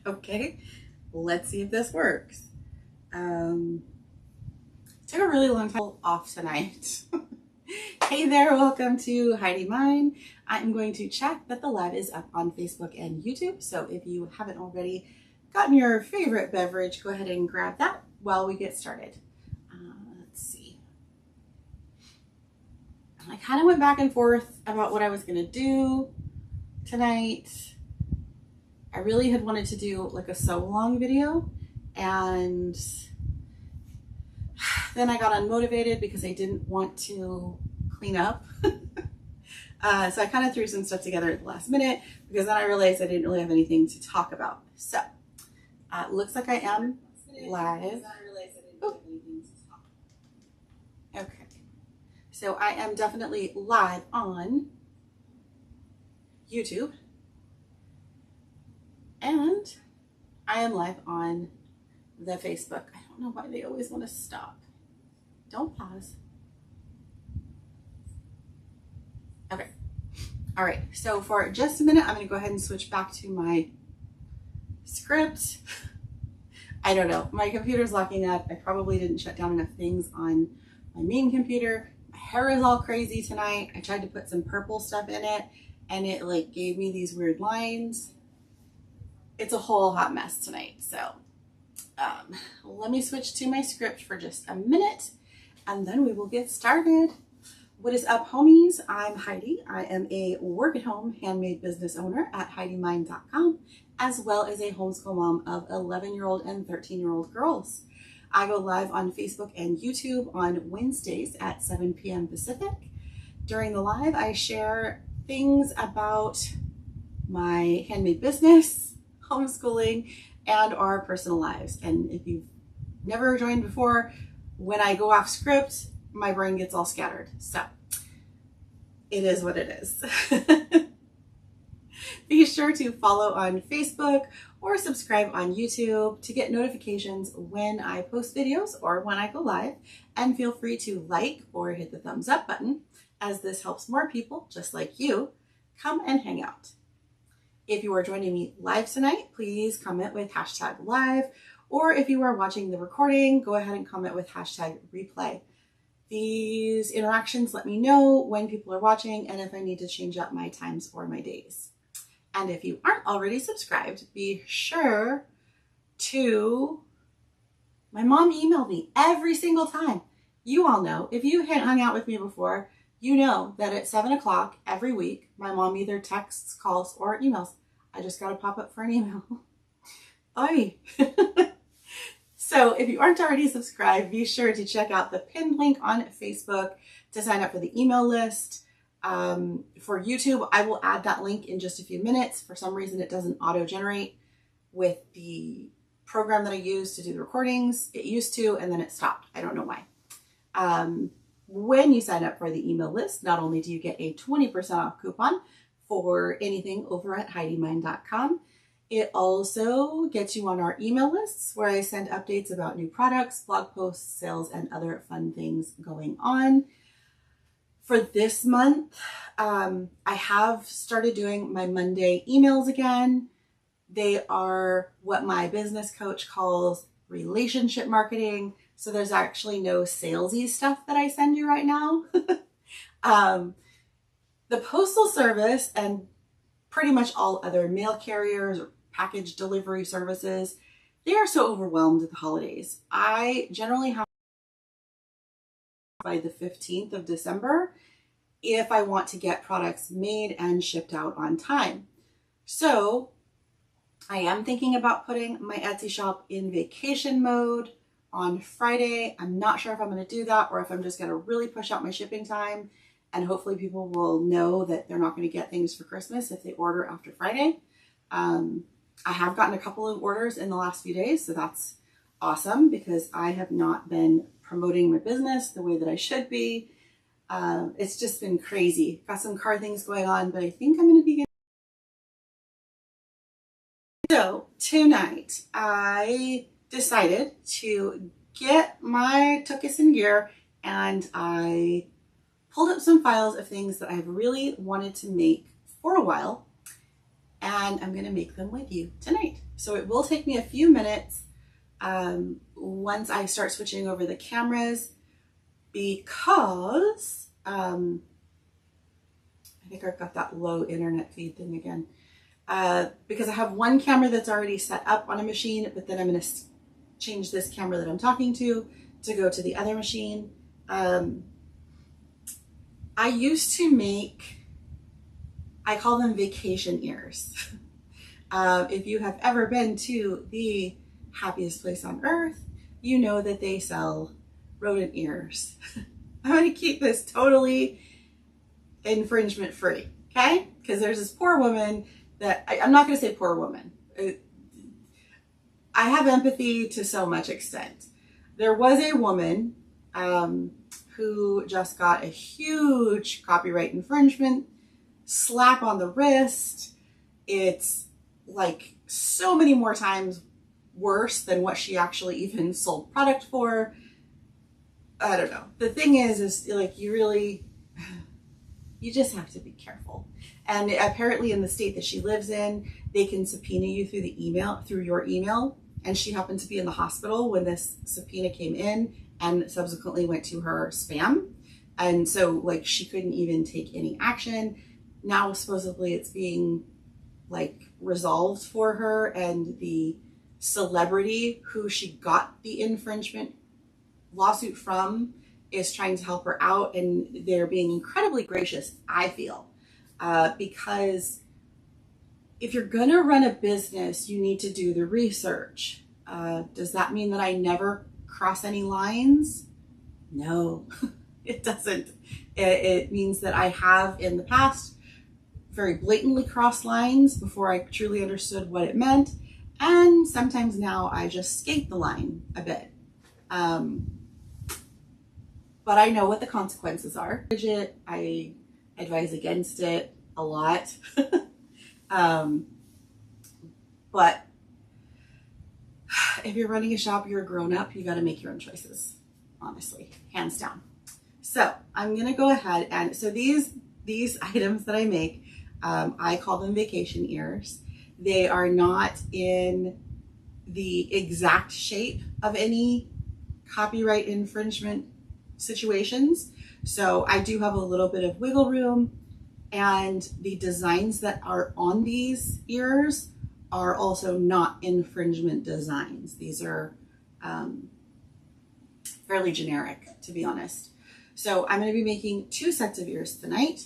Okay, let's see if this works. Took a really long time off tonight. Hey there, welcome to Heidi Mine. I'm going to check that the live is up on Facebook and YouTube. So if you haven't already gotten your favorite beverage, go ahead and grab that while we get started. Let's see. I kind of went back and forth about what I was going to do tonight. I really had wanted to do like a sew along video, and then I got unmotivated because I didn't want to clean up. So I kind of threw some stuff together at the last minute because then I realized I didn't really have anything to talk about. So looks like I am live. Okay, so I am definitely live on YouTube, and I am live on the Facebook. I don't know why they always want to stop. Don't pause. Okay. All right. So for just a minute, I'm going to go ahead and switch back to my script. I don't know. My computer's locking up. I probably didn't shut down enough things on my main computer. My hair is all crazy tonight. I tried to put some purple stuff in it, and it like gave me these weird lines. It's a whole hot mess tonight. So let me switch to my script for just a minute, and then we will get started. What is up, homies? I'm Heidi. I am a work-at-home handmade business owner at HeidiMine.com, as well as a homeschool mom of 11-year-old and 13-year-old girls. I go live on Facebook and YouTube on Wednesdays at 7 p.m. Pacific. During the live, I share things about my handmade business, homeschooling, and our personal lives. And if you've never joined before, when I go off script, my brain gets all scattered. So it is what it is. Be sure to follow on Facebook or subscribe on YouTube to get notifications when I post videos or when I go live. And feel free to like or hit the thumbs up button, as this helps more people just like you come and hang out. If you are joining me live tonight, please comment with #live, or if you are watching the recording, go ahead and comment with #replay. These interactions let me know when people are watching and if I need to change up my times or my days. And if you aren't already subscribed, be sure to... My mom emailed me every single time. You all know, if you had hung out with me before, you know that at 7 o'clock every week, my mom either texts, calls, or emails. I just got to pop up for an email. Bye. So if you aren't already subscribed, be sure to check out the pinned link on Facebook to sign up for the email list. For YouTube, I will add that link in just a few minutes. For some reason, it doesn't auto-generate with the program that I use to do the recordings. It used to, and then it stopped. I don't know why. When you sign up for the email list, not only do you get a 20% off coupon for anything over at HeidiMine.com, it also gets you on our email lists where I send updates about new products, blog posts, sales, and other fun things going on. For this month, I have started doing my Monday emails again. They are what my business coach calls relationship marketing. So there's actually no salesy stuff that I send you right now. The Postal Service and pretty much all other mail carriers or package delivery services, they are so overwhelmed at the holidays. I generally have by the 15th of December if I want to get products made and shipped out on time. So I am thinking about putting my Etsy shop in vacation mode on Friday. I'm not sure if I'm going to do that or if I'm just going to really push out my shipping time, and hopefully people will know that they're not going to get things for Christmas if they order after Friday. I have gotten a couple of orders in the last few days, so that's awesome because I have not been promoting my business the way that I should be. It's just been crazy. Got some car things going on, but I think I'm going to be getting... So tonight I decided to get my tuchus in gear, and I pulled up some files of things that I've really wanted to make for a while. and I'm gonna make them with you tonight. So it will take me a few minutes once I start switching over the cameras, because I think I've got that low internet feed thing again. Because I have one camera that's already set up on a machine, but then I'm going to change this camera that I'm talking to go to the other machine. I used to make, I call them vacation ears. If you have ever been to the happiest place on earth, you know that they sell rodent ears. I'm going to keep this totally infringement free, okay? Because there's this poor woman that, I'm not going to say poor woman. I have empathy to so much extent. There was a woman who just got a huge copyright infringement slap on the wrist. It's like so many more times worse than what she actually even sold product for. I don't know. The thing is like you just have to be careful. And apparently in the state that she lives in, they can subpoena you through the email, through your email. And she happened to be in the hospital when this subpoena came in and subsequently went to her spam. And so like she couldn't even take any action. Now supposedly it's being like resolved for her, and the celebrity who she got the infringement lawsuit from is trying to help her out, and they're being incredibly gracious, I feel, because if you're gonna run a business, you need to do the research. Does that mean that I never cross any lines? No, it doesn't. It means that I have in the past very blatantly crossed lines before I truly understood what it meant, and sometimes now I just skate the line a bit. But I know what the consequences are. I advise against it a lot. But if you're running a shop, you're a grown up, you got to make your own choices, honestly, hands down. So I'm going to go ahead and, so these items that I make, I call them vacation ears. They are not in the exact shape of any copyright infringement situations. So I do have a little bit of wiggle room, and the designs that are on these ears are also not infringement designs. These are fairly generic, to be honest. So I'm going to be making 2 sets of ears tonight.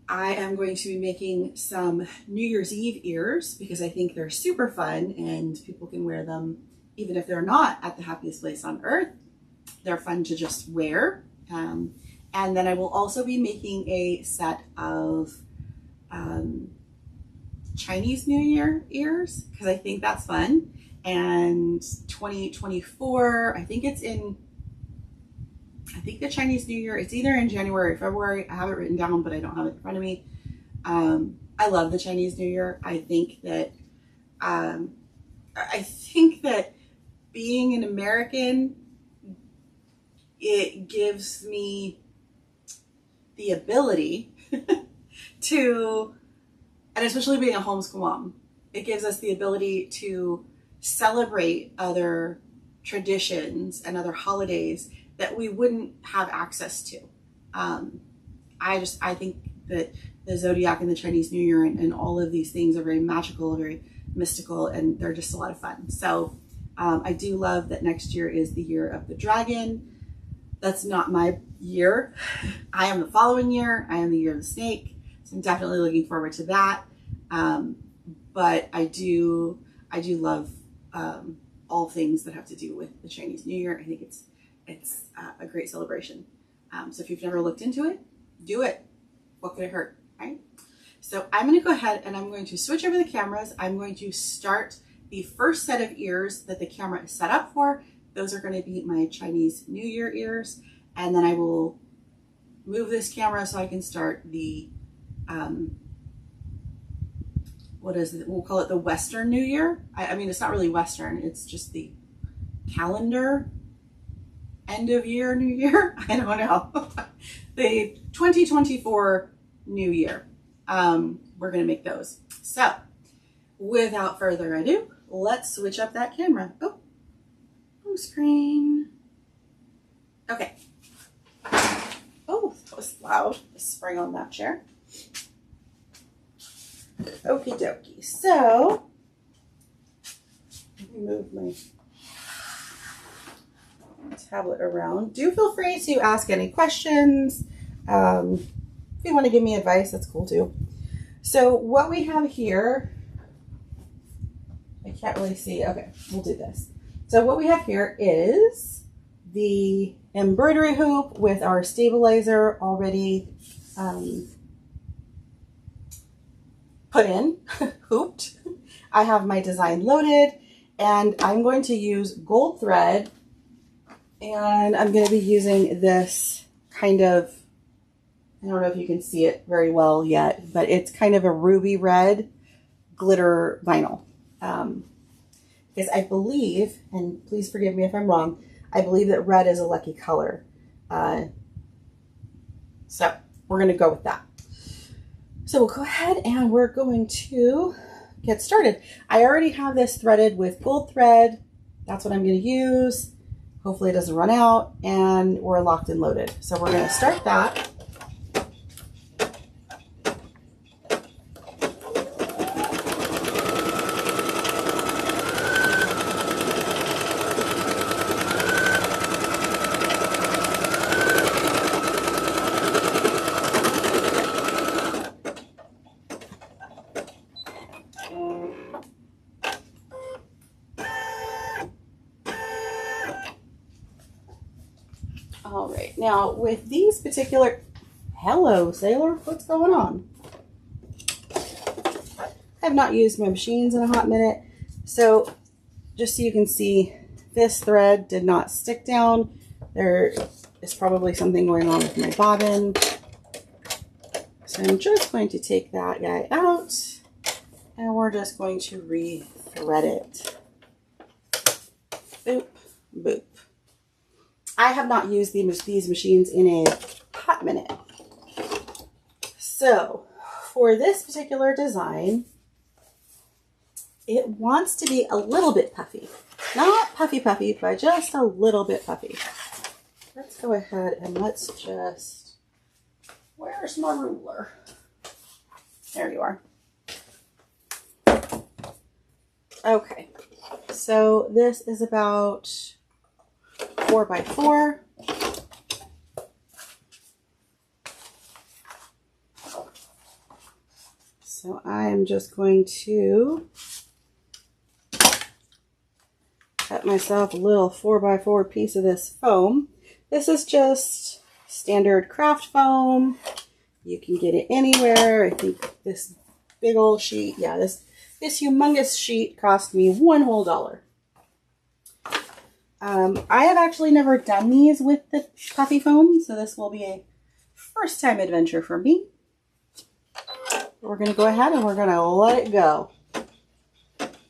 I am going to be making some New Year's Eve ears because I think they're super fun and people can wear them even if they're not at the happiest place on earth. They're fun to just wear. And then I will also be making a set of Chinese New Year ears because I think that's fun. And 2024, I think the Chinese New Year, it's either in January or February. I have it written down, but I don't have it in front of me. I love the Chinese New Year. I think that being an American, it gives me the ability to, and especially being a homeschool mom, it gives us the ability to celebrate other traditions and other holidays that we wouldn't have access to. I think that the Zodiac and the Chinese New Year and all of these things are very magical, very mystical, and they're just a lot of fun. So I do love that next year is the year of the dragon. That's not my year. I am the following year. I am the year of the snake. So I'm definitely looking forward to that. But I do love all things that have to do with the Chinese New Year. I think it's a great celebration. So if you've never looked into it, do it. What could it hurt, right? So I'm going to go ahead and I'm going to switch over the cameras. I'm going to start the first set of ears that the camera is set up for. Those are going to be my Chinese New Year ears. And then I will move this camera so I can start the, what is it? We'll call it the Western New Year. I mean, it's not really Western. It's just the calendar end of year New Year. I don't know. The 2024 New Year. we're going to make those. So without further ado, let's switch up that camera. Oh, home screen. Okay. Oh, that was loud. The spring on that chair. Okie dokie. So, let me move my tablet around. Do feel free to ask any questions. If you want to give me advice, that's cool too. So what we have here, I can't really see. Okay, we'll do this. So what we have here is the embroidery hoop with our stabilizer already put in, hooped. I have my design loaded, and I'm going to use gold thread, and I'm going to be using this kind of, I don't know if you can see it very well yet, but it's kind of a ruby red glitter vinyl. Because I believe, and please forgive me if I'm wrong, I believe that red is a lucky color. So we're going to go with that. So we'll go ahead and we're going to get started. I already have this threaded with gold thread. That's what I'm going to use. Hopefully it doesn't run out, and we're locked and loaded. So we're going to start that. All right, now with these particular, hello sailor, what's going on? I have not used my machines in a hot minute, so just so you can see, this thread did not stick down. There is probably something going on with my bobbin. So I'm just going to take that guy out, and we're just going to re-thread it. Boop, boop. I have not used these machines in a hot minute. So for this particular design, it wants to be a little bit puffy. Not puffy puffy, but just a little bit puffy. Let's go ahead and let's just, where's my ruler? There you are. Okay, so this is about 4 by 4. So I am just going to cut myself a little 4 by 4 piece of this foam. This is just standard craft foam. You can get it anywhere. I think this big old sheet, yeah, this humongous sheet cost me $1 whole. I have actually never done these with the puffy foam, so this will be a first time adventure for me. We're going to go ahead and we're going to let it go.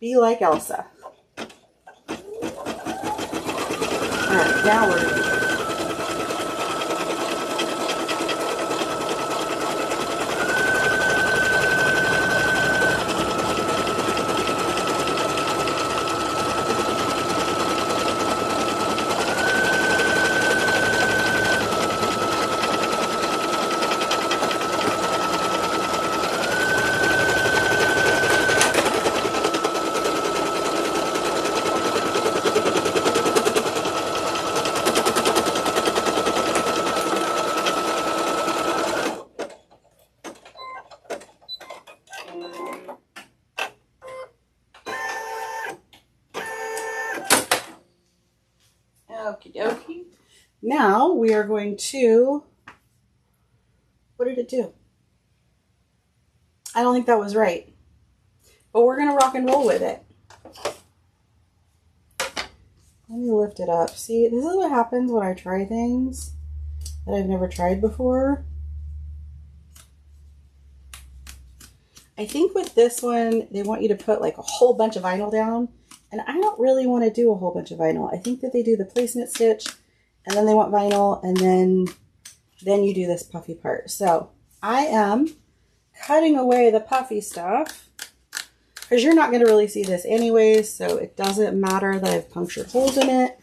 Be like Elsa. Alright, now we're going to okie dokie. Now we are going to, what did it do? I don't think that was right, but we're going to rock and roll with it. Let me lift it up. See, this is what happens when I try things that I've never tried before. I think with this one, they want you to put like a whole bunch of vinyl down. And I don't really want to do a whole bunch of vinyl. I think that they do the placement stitch, and then they want vinyl, and then you do this puffy part. So I am cutting away the puffy stuff, because you're not going to really see this anyways, so it doesn't matter that I've punctured holes in it.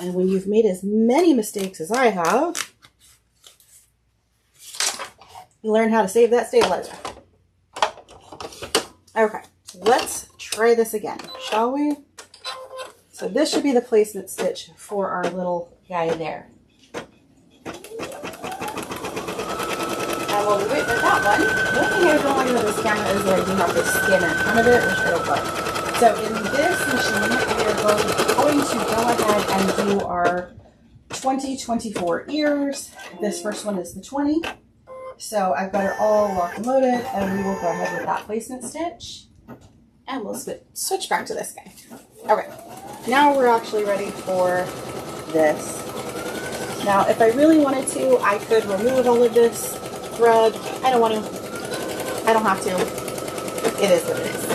And when you've made as many mistakes as I have, you learn how to save that stabilizer. Okay, let's try this again, shall we? So this should be the placement stitch for our little guy there. And while we wait for that one, one thing I don't like about this camera is that I do have this skin in front of it, which I don't like. So in this machine, we are going to go ahead and do our 2024 ears. This first one is the 20. So I've got it all locked and loaded, and we will go ahead with that placement stitch. And we'll switch back to this guy. Okay, now we're actually ready for this. Now, if I really wanted to, I could remove all of this thread. I don't want to. I don't have to. It is what it is.